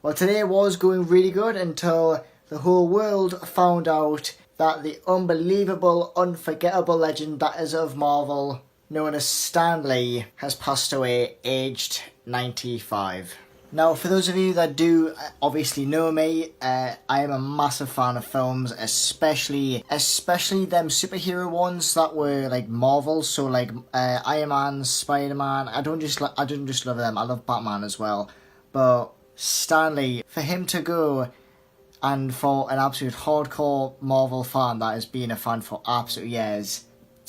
Well, today was going really good until the whole world found out that the unbelievable, unforgettable legend that is of Marvel, known as Stan Lee, has passed away aged 95. Now, for those of you that do obviously know me, I am a massive fan of films, especially them superhero ones that were like Marvel. So like Iron Man, Spider-Man. I don't just love them. I love Batman as well. But Stan Lee, for him to go, and for an absolute hardcore Marvel fan that has been a fan for absolute years,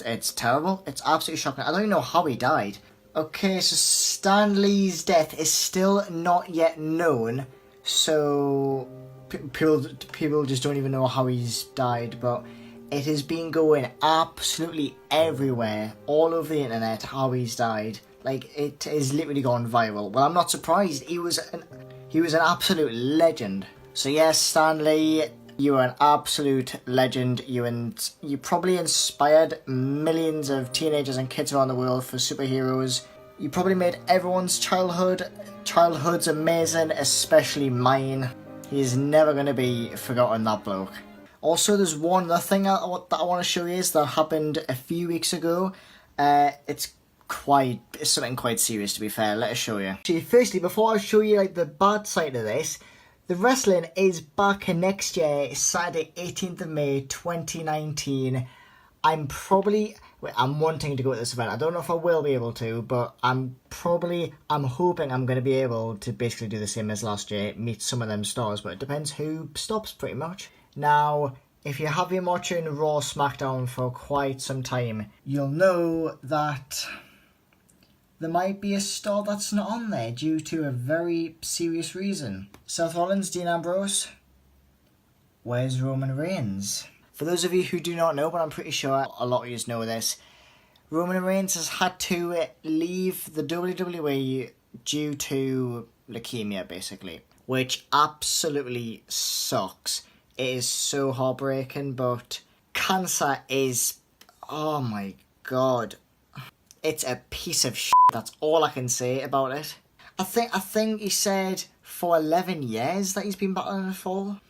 it's terrible. It's absolutely shocking. I don't even know how he died. Okay, so Stan Lee's death is still not yet known, so people just don't even know how he's died, but it has been going absolutely everywhere, all over the internet, how he's died. Like, it has literally gone viral. Well, I'm not surprised. He was an absolute legend. So yes, Stan Lee, you are an absolute legend. You probably inspired millions of teenagers and kids around the world for superheroes. You probably made everyone's childhoods amazing, especially mine. He's never going to be forgotten, that bloke. Also, there's one other thing that I want to show you is that happened a few weeks ago. It's something quite serious, to be fair. Let us show you. Actually, firstly, before I show you like the bad side of this, the wrestling is back next year, Saturday 18th of May 2019. I'm wanting to go to this event. I don't know if I will be able to, but I'm hoping I'm going to be able to basically do the same as last year, meet some of them stars, but it depends who stops pretty much. Now, if you have been watching Raw SmackDown for quite some time, you'll know that there might be a star that's not on there due to a very serious reason. Seth Rollins, Dean Ambrose, where's Roman Reigns? For those of you who do not know, but I'm pretty sure a lot of you know this, Roman Reigns has had to leave the WWE due to leukemia, basically, which absolutely sucks. It is so heartbreaking, but cancer is, oh my god, it's a piece of shit. That's all I can say about it. I think he said for 11 years that he's been battling it for.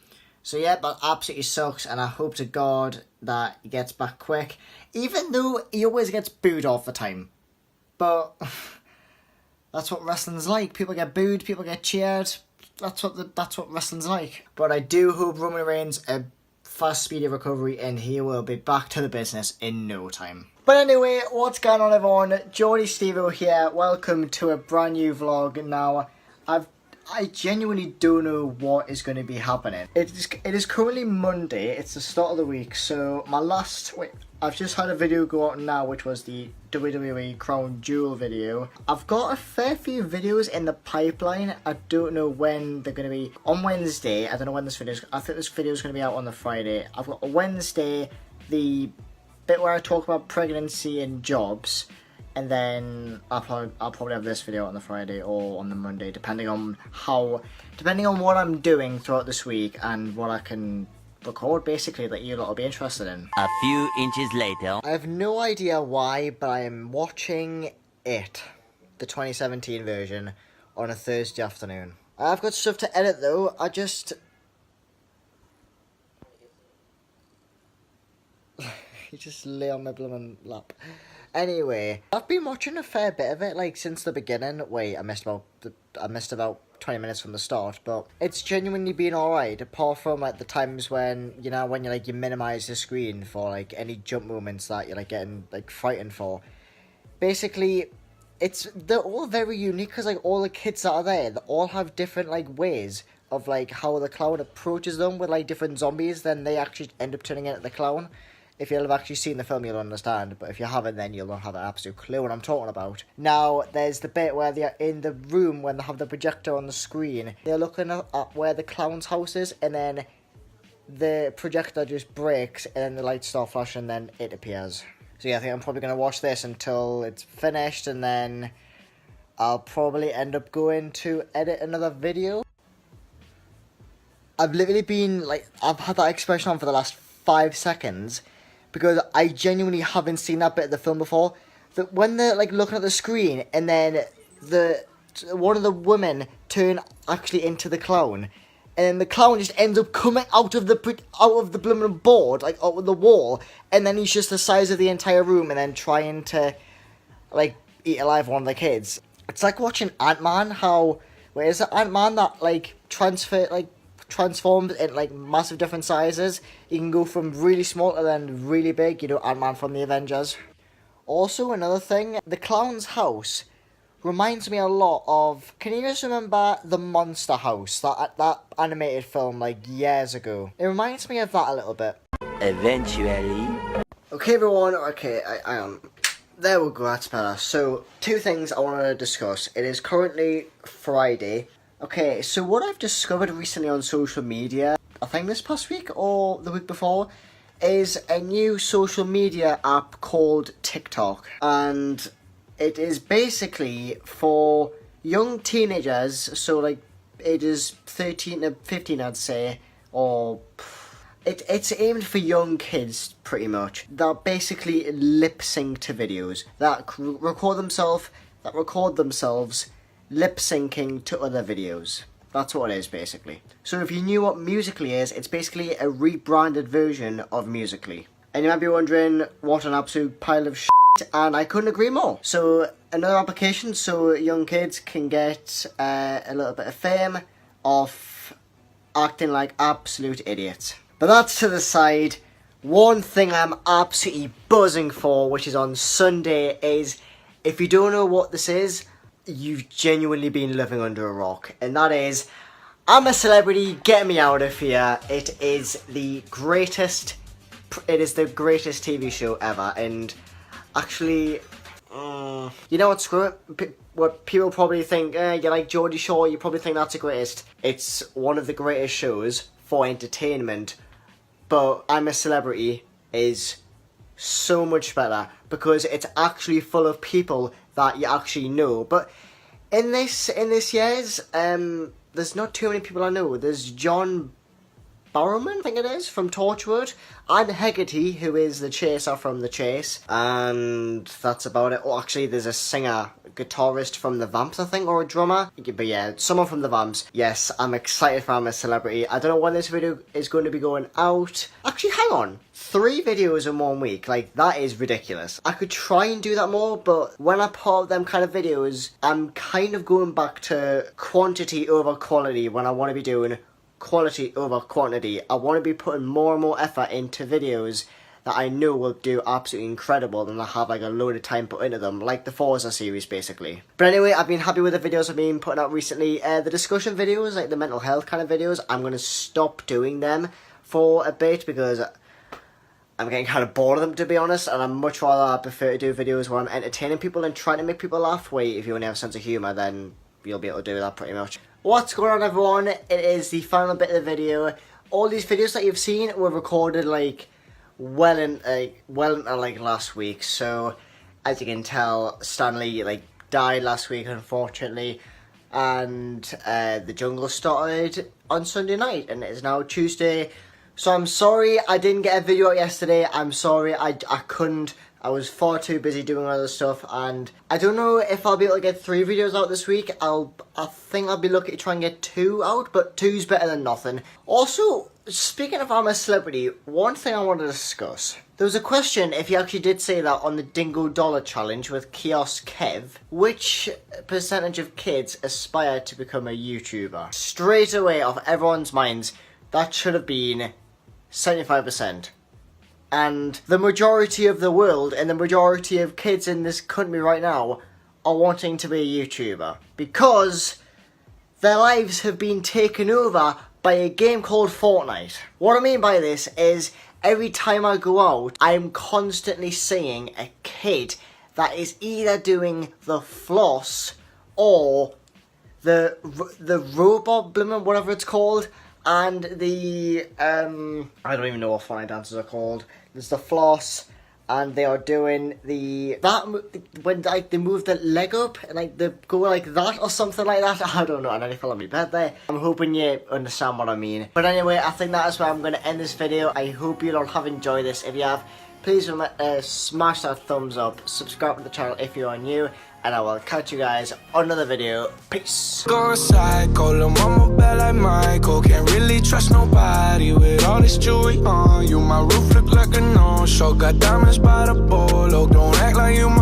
So yeah, that absolutely sucks, and I hope to God that he gets back quick. Even though he always gets booed all the time. But that's what wrestling's like. People get booed, people get cheered. That's what wrestling's like. But I do hope Roman Reigns a fast, speedy recovery, and he will be back to the business in no time. But anyway, what's going on, everyone? Geordie Stevo here. Welcome to a brand new vlog. Now, I genuinely don't know what is going to be happening. It is currently Monday. It's the start of the week. So I've just had a video go out now, which was the WWE Crown Jewel video. I've got a fair few videos in the pipeline. I don't know when they're going to be. On Wednesday, I don't know when this video is. I think this video is going to be out on the Friday. I've got a Wednesday, the bit where I talk about pregnancy and jobs. And then I'll probably have this video on the Friday or on the Monday, depending on what I'm doing throughout this week and what I can record, basically, that you lot will be interested in. A few inches later. I have no idea why, but I am watching it, the 2017 version, on a Thursday afternoon. I've got stuff to edit though. You just lay on my blooming lap. Anyway, I've been watching a fair bit of it, like, since the beginning. Wait, I missed about 20 minutes from the start, but it's genuinely been alright, apart from, like, the times when, you minimise the screen for, like, any jump moments that you're, like, getting, like, frightened for. Basically, they're all very unique, because, like, all the kids that are there, they all have different, like, ways of, like, how the clown approaches them with, like, different zombies, then they actually end up turning into the clown. If you'll have actually seen the film, you'll understand. But if you haven't, then you'll not have an absolute clue what I'm talking about. Now, there's the bit where they're in the room when they have the projector on the screen. They're looking at where the clown's house is, and then the projector just breaks, and then the lights start flashing, and then it appears. So yeah, I think I'm probably going to watch this until it's finished, and then I'll probably end up going to edit another video. I've literally been, I've had that expression on for the last 5 seconds, because I genuinely haven't seen that bit of the film before. That when they're, looking at the screen, and then the one of the women turn actually into the clown, and the clown just ends up coming out of the blooming board, like out of the wall, and then he's just the size of the entire room, and then trying to like eat alive one of the kids. It's like watching Ant-Man. How where is it Ant-Man that like transforms in like massive different sizes? You can go from really small to then really big. You know, Ant-Man from the Avengers. Also, another thing, the clown's house reminds me a lot of. Can you guys remember the Monster House, that animated film like years ago? It reminds me of that a little bit. Eventually. Okay, everyone. Okay, I am. There we go. That's better. So, two things I want to discuss. It is currently Friday. Okay, so what I've discovered recently on social media, I think this past week or the week before, is a new social media app called TikTok, and it is basically for young teenagers, so like ages 13 to 15 I'd say, or it's aimed for young kids pretty much, that basically lip sync to videos, that record themselves lip syncing to other videos. That's what it is, basically. So if you knew what Musical.ly is, it's basically a rebranded version of Musical.ly. And you might be wondering, what an absolute pile of shit, and I couldn't agree more. So, another application so young kids can get a little bit of fame off acting like absolute idiots. But that's to the side. One thing I'm absolutely buzzing for, which is on Sunday, is, if you don't know what this is, you've genuinely been living under a rock, and that is I'm a Celebrity, Get Me Out of Here. It is the greatest TV show ever, and actually, you know what, screw it, what people probably think, you like Geordie Shore, you probably think that's the greatest. It's one of the greatest shows for entertainment, but I'm a Celebrity is so much better, because it's actually full of people that you actually know. But in this year's, there's not too many people I know. There's John Barrowman, I think it is, from Torchwood, and Hegarty, who is the Chaser from The Chase, and that's about it. Oh, actually, there's a singer, guitarist from The Vamps, I think, or a drummer. But yeah, someone from The Vamps. Yes, I'm excited for I'm a Celebrity. I don't know when this video is going to be going out. Actually, hang on. 3 videos in 1 week, like, that is ridiculous. I could try and do that more, but when I put out them kind of videos, I'm kind of going back to quantity over quality when I want to be doing quality over quantity. I want to be putting more and more effort into videos that I know will do absolutely incredible, and I have like a load of time put into them, like the Forza series basically. But anyway, I've been happy with the videos I've been putting out recently. The discussion videos, like the mental health kind of videos, I'm going to stop doing them for a bit because I'm getting kind of bored of them, to be honest, and I'm much rather prefer to do videos where I'm entertaining people and trying to make people laugh. Wait, if you only have a sense of humour, then you'll be able to do that pretty much. What's going on, everyone? It is the final bit of the video. All these videos that you've seen were recorded like well into last week. So as you can tell, Stanley like died last week, unfortunately, and the jungle started on Sunday night, and it is now Tuesday. So I'm sorry I didn't get a video out yesterday. I'm sorry I couldn't. I was far too busy doing other stuff, and I don't know if I'll be able to get 3 videos out this week. I think I'll be lucky to try and get 2 out, but 2's better than nothing. Also, speaking of I'm a Celebrity, one thing I want to discuss. There was a question if you actually did say that on the Dingo Dollar Challenge with Kiosk Kev, which percentage of kids aspire to become a YouTuber? Straight away off everyone's minds, that should have been 75%. And the majority of the world and the majority of kids in this country right now are wanting to be a YouTuber because their lives have been taken over by a game called Fortnite. What I mean by this is every time I go out, I'm constantly seeing a kid that is either doing the floss or the robot blimmer, whatever it's called, and the I don't even know what Fortnite dances are called. There's the floss, and they are doing when like they move the leg up and like they go like that or something like that. I don't know. I nearly fell on my bed there. I'm hoping you understand what I mean. But anyway, I think that is where I'm going to end this video. I hope you all have enjoyed this. If you have, please smash that thumbs up, subscribe to the channel if you are new, and I will catch you guys on another video. Peace. Go psycho, lil' mama bad like Michael. Can't really trust nobody with all this jewelry on you. My roof look like a no-show. Got diamonds by the bolo. Don't act like you my